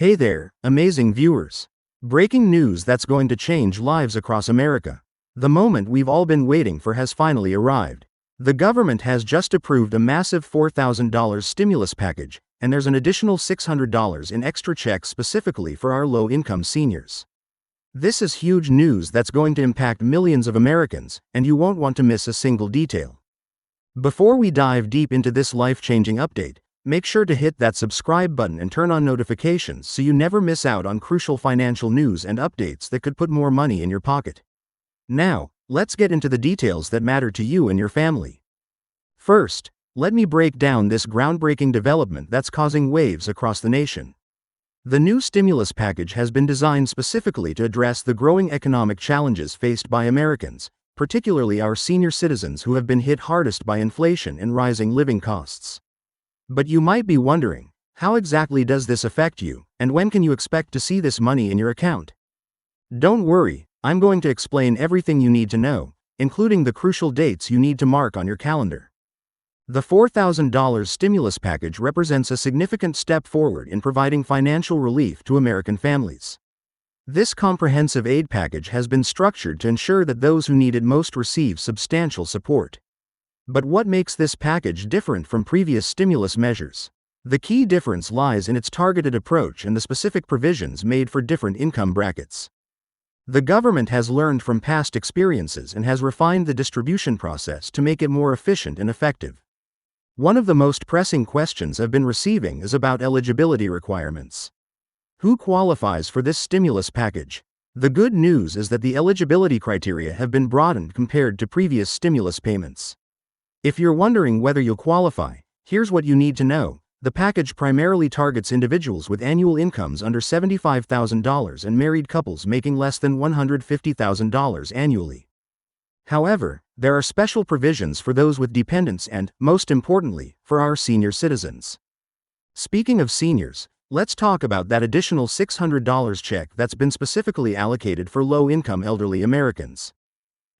Hey there, amazing viewers. Breaking news that's going to change lives across America. The moment we've all been waiting for has finally arrived. The government has just approved a massive $4,000 stimulus package, and there's an additional $600 in extra checks specifically for our low-income seniors. This is huge news that's going to impact millions of Americans, and you won't want to miss a single detail. Before we dive deep into this life-changing update, make sure to hit that subscribe button and turn on notifications so you never miss out on crucial financial news and updates that could put more money in your pocket. Now, let's get into the details that matter to you and your family. First, let me break down this groundbreaking development that's causing waves across the nation. The new stimulus package has been designed specifically to address the growing economic challenges faced by Americans, particularly our senior citizens who have been hit hardest by inflation and rising living costs. But you might be wondering, how exactly does this affect you, and when can you expect to see this money in your account? Don't worry, I'm going to explain everything you need to know, including the crucial dates you need to mark on your calendar. The $4,000 stimulus package represents a significant step forward in providing financial relief to American families. This comprehensive aid package has been structured to ensure that those who need it most receive substantial support. But what makes this package different from previous stimulus measures? The key difference lies in its targeted approach and the specific provisions made for different income brackets. The government has learned from past experiences and has refined the distribution process to make it more efficient and effective. One of the most pressing questions I've been receiving is about eligibility requirements. Who qualifies for this stimulus package? The good news is that the eligibility criteria have been broadened compared to previous stimulus payments. If you're wondering whether you'll qualify, here's what you need to know. The package primarily targets individuals with annual incomes under $75,000 and married couples making less than $150,000 annually. However, there are special provisions for those with dependents and, most importantly, for our senior citizens. Speaking of seniors, let's talk about that additional $600 check that's been specifically allocated for low-income elderly Americans.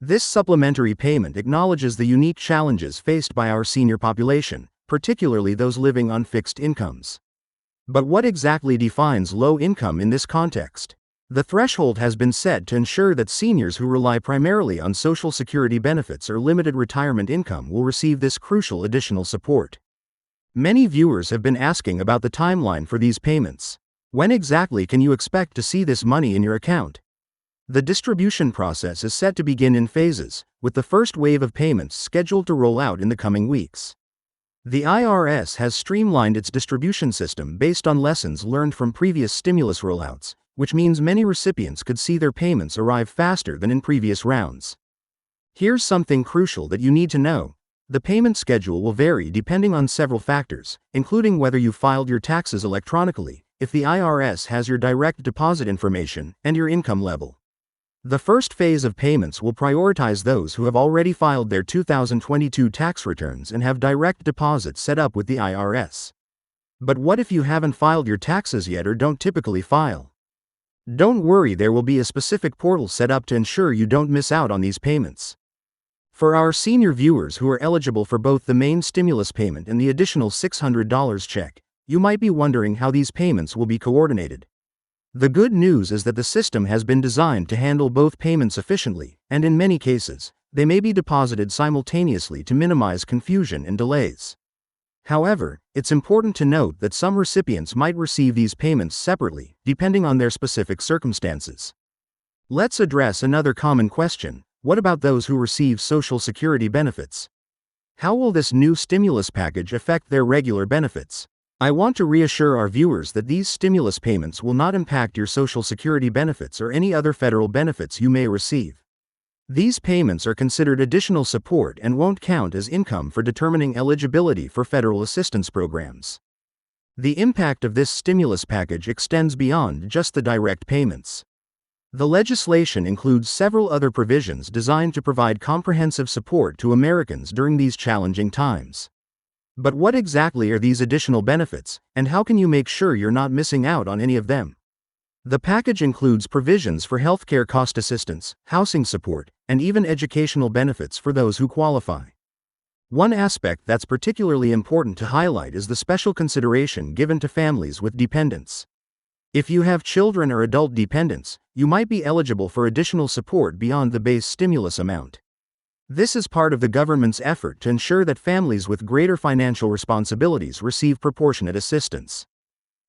This supplementary payment acknowledges the unique challenges faced by our senior population, particularly those living on fixed incomes. But what exactly defines low income in this context? The threshold has been set to ensure that seniors who rely primarily on Social Security benefits or limited retirement income will receive this crucial additional support. Many viewers have been asking about the timeline for these payments. When exactly can you expect to see this money in your account? The distribution process is set to begin in phases, with the first wave of payments scheduled to roll out in the coming weeks. The IRS has streamlined its distribution system based on lessons learned from previous stimulus rollouts, which means many recipients could see their payments arrive faster than in previous rounds. Here's something crucial that you need to know. The payment schedule will vary depending on several factors, including whether you filed your taxes electronically, if the IRS has your direct deposit information, and your income level. The first phase of payments will prioritize those who have already filed their 2022 tax returns and have direct deposits set up with the IRS. But what if you haven't filed your taxes yet or don't typically file? Don't worry, there will be a specific portal set up to ensure you don't miss out on these payments. For our senior viewers who are eligible for both the main stimulus payment and the additional $600 check, you might be wondering how these payments will be coordinated. The good news is that the system has been designed to handle both payments efficiently, and in many cases, they may be deposited simultaneously to minimize confusion and delays. However, it's important to note that some recipients might receive these payments separately, depending on their specific circumstances. Let's address another common question: what about those who receive Social Security benefits? How will this new stimulus package affect their regular benefits? I want to reassure our viewers that these stimulus payments will not impact your Social Security benefits or any other federal benefits you may receive. These payments are considered additional support and won't count as income for determining eligibility for federal assistance programs. The impact of this stimulus package extends beyond just the direct payments. The legislation includes several other provisions designed to provide comprehensive support to Americans during these challenging times. But what exactly are these additional benefits, and how can you make sure you're not missing out on any of them? The package includes provisions for healthcare cost assistance, housing support, and even educational benefits for those who qualify. One aspect that's particularly important to highlight is the special consideration given to families with dependents. If you have children or adult dependents, you might be eligible for additional support beyond the base stimulus amount. This is part of the government's effort to ensure that families with greater financial responsibilities receive proportionate assistance.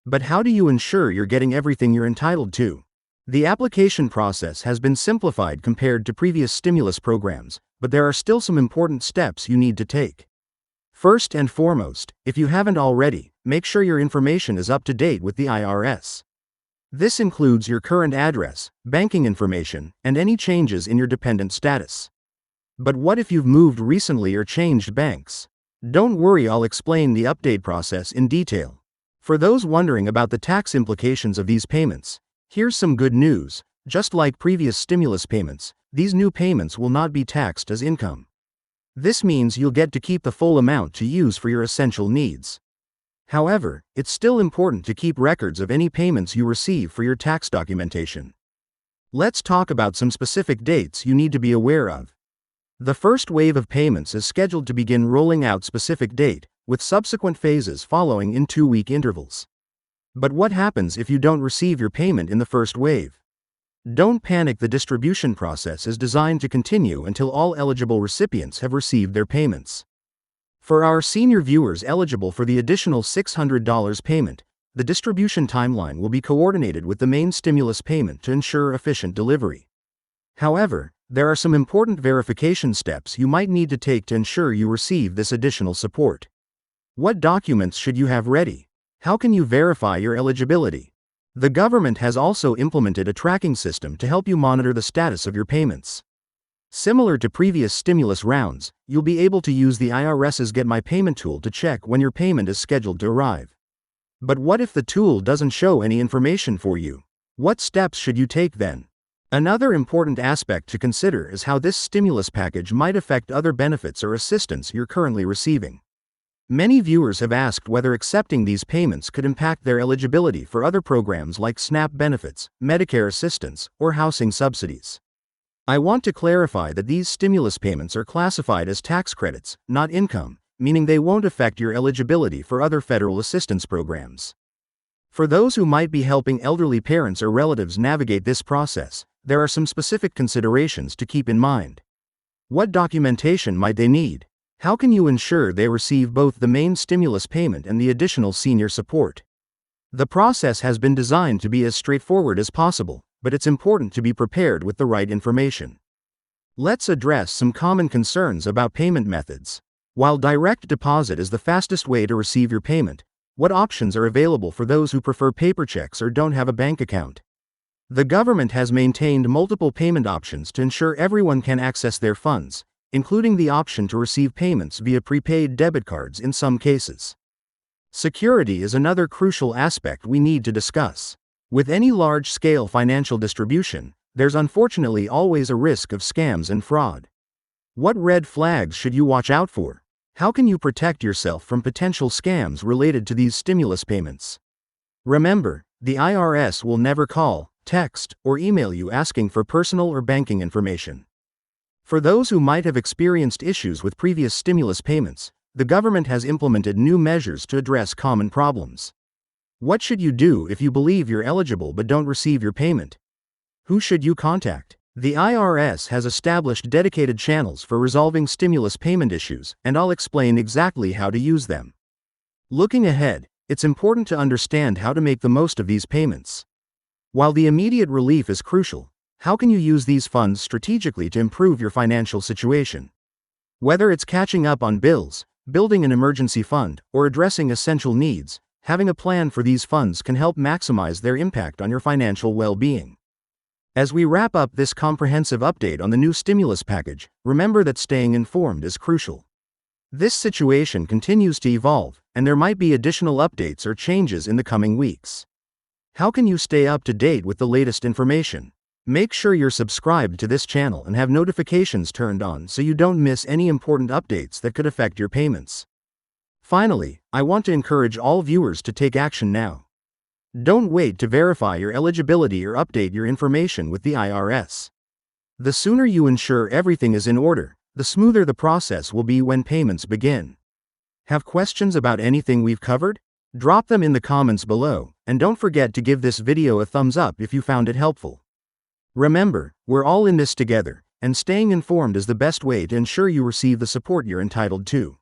But how do you ensure you're getting everything you're entitled to? The application process has been simplified compared to previous stimulus programs, but there are still some important steps you need to take. First and foremost, if you haven't already, make sure your information is up to date with the IRS. This includes your current address, banking information, and any changes in your dependent status. But what if you've moved recently or changed banks? Don't worry, I'll explain the update process in detail. For those wondering about the tax implications of these payments, here's some good news. Just like previous stimulus payments, these new payments will not be taxed as income. This means you'll get to keep the full amount to use for your essential needs. However, it's still important to keep records of any payments you receive for your tax documentation. Let's talk about some specific dates you need to be aware of. The first wave of payments is scheduled to begin rolling out specific date, with subsequent phases following in 2-week intervals. But what happens if you don't receive your payment in the first wave? Don't panic, the distribution process is designed to continue until all eligible recipients have received their payments. For our senior viewers eligible for the additional $600 payment, the distribution timeline will be coordinated with the main stimulus payment to ensure efficient delivery. However, there are some important verification steps you might need to take to ensure you receive this additional support. What documents should you have ready? How can you verify your eligibility? The government has also implemented a tracking system to help you monitor the status of your payments. Similar to previous stimulus rounds, you'll be able to use the IRS's Get My Payment tool to check when your payment is scheduled to arrive. But what if the tool doesn't show any information for you? What steps should you take then? Another important aspect to consider is how this stimulus package might affect other benefits or assistance you're currently receiving. Many viewers have asked whether accepting these payments could impact their eligibility for other programs like SNAP benefits, Medicare assistance, or housing subsidies. I want to clarify that these stimulus payments are classified as tax credits, not income, meaning they won't affect your eligibility for other federal assistance programs. For those who might be helping elderly parents or relatives navigate this process, there are some specific considerations to keep in mind. What documentation might they need? How can you ensure they receive both the main stimulus payment and the additional senior support? The process has been designed to be as straightforward as possible, but it's important to be prepared with the right information. Let's address some common concerns about payment methods. While direct deposit is the fastest way to receive your payment, what options are available for those who prefer paper checks or don't have a bank account? The government has maintained multiple payment options to ensure everyone can access their funds, including the option to receive payments via prepaid debit cards in some cases. Security is another crucial aspect we need to discuss. With any large-scale financial distribution, there's unfortunately always a risk of scams and fraud. What red flags should you watch out for? How can you protect yourself from potential scams related to these stimulus payments? Remember, the IRS will never call, text, or email you asking for personal or banking information. For those who might have experienced issues with previous stimulus payments, the government has implemented new measures to address common problems. What should you do if you believe you're eligible but don't receive your payment? Who should you contact? The IRS has established dedicated channels for resolving stimulus payment issues, and I'll explain exactly how to use them. Looking ahead, it's important to understand how to make the most of these payments. While the immediate relief is crucial, how can you use these funds strategically to improve your financial situation? Whether it's catching up on bills, building an emergency fund, or addressing essential needs, having a plan for these funds can help maximize their impact on your financial well-being. As we wrap up this comprehensive update on the new stimulus package, remember that staying informed is crucial. This situation continues to evolve, and there might be additional updates or changes in the coming weeks. How can you stay up to date with the latest information? Make sure you're subscribed to this channel and have notifications turned on so you don't miss any important updates that could affect your payments. Finally, I want to encourage all viewers to take action now. Don't wait to verify your eligibility or update your information with the IRS. The sooner you ensure everything is in order, the smoother the process will be when payments begin. Have questions about anything we've covered? Drop them in the comments below, and don't forget to give this video a thumbs up if you found it helpful. Remember, we're all in this together, and staying informed is the best way to ensure you receive the support you're entitled to.